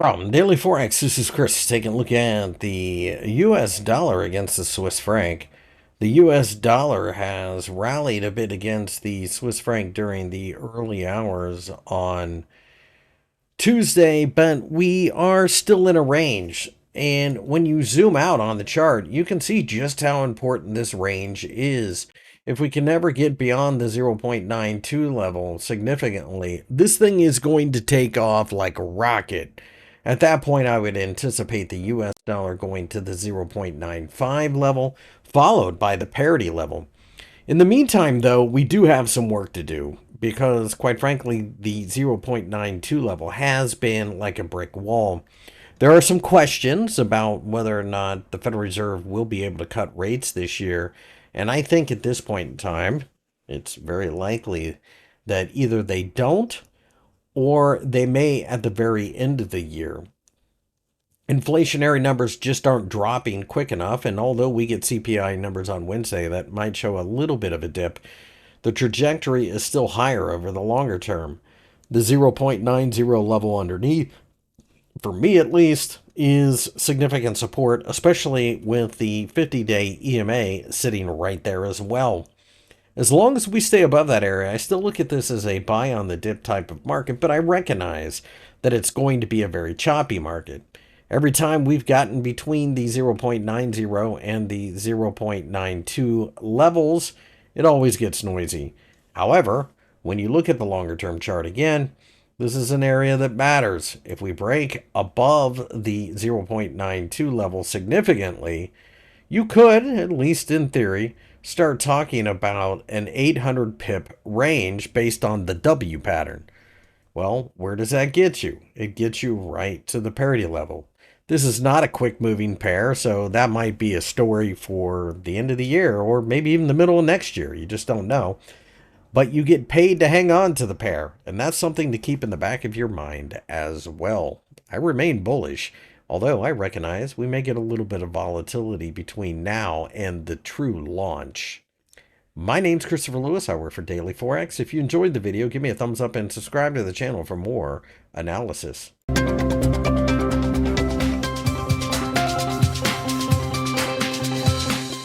From Daily Forex, this is Chris taking a look at the US dollar against the Swiss franc. The US dollar has rallied a bit against the Swiss franc during the early hours on Tuesday, but we are still in a range. And when you zoom out on the chart, you can see just how important this range is. If we can never get beyond the 0.92 level significantly, this thing is going to take off like a rocket. At that point, I would anticipate the US dollar going to the 0.95 level, followed by the parity level. In the meantime, though, we do have some work to do because, quite frankly, the 0.92 level has been like a brick wall. There are some questions about whether or not the Federal Reserve will be able to cut rates this year. And I think at this point in time, it's very likely that either they don't or they may at the very end of the year. Inflationary numbers just aren't dropping quick enough, and although we get CPI numbers on Wednesday that might show a little bit of a dip, the trajectory is still higher over the longer term. The 0.90 level underneath, for me at least, is significant support, especially with the 50-day EMA sitting right there as well. As long as we stay above that area, I still look at this as a buy on the dip type of market, but I recognize that it's going to be a very choppy market. Every time we've gotten between the 0.90 and the 0.92 levels, it always gets noisy. However, when you look at the longer term chart again, this is an area that matters. If we break above the 0.92 level significantly, you could, at least in theory, start talking about an 800 pip range based on the W pattern. Well, where does that get you? It gets you right to the parity level. This is not a quick moving pair, so that might be a story for the end of the year or maybe even the middle of next year. You just don't know. But you get paid to hang on to the pair, and that's something to keep in the back of your mind as well. I remain bullish, although I recognize we may get a little bit of volatility between now and the true launch. My name's Christopher Lewis. I work for Daily Forex. If you enjoyed the video, give me a thumbs up and subscribe to the channel for more analysis.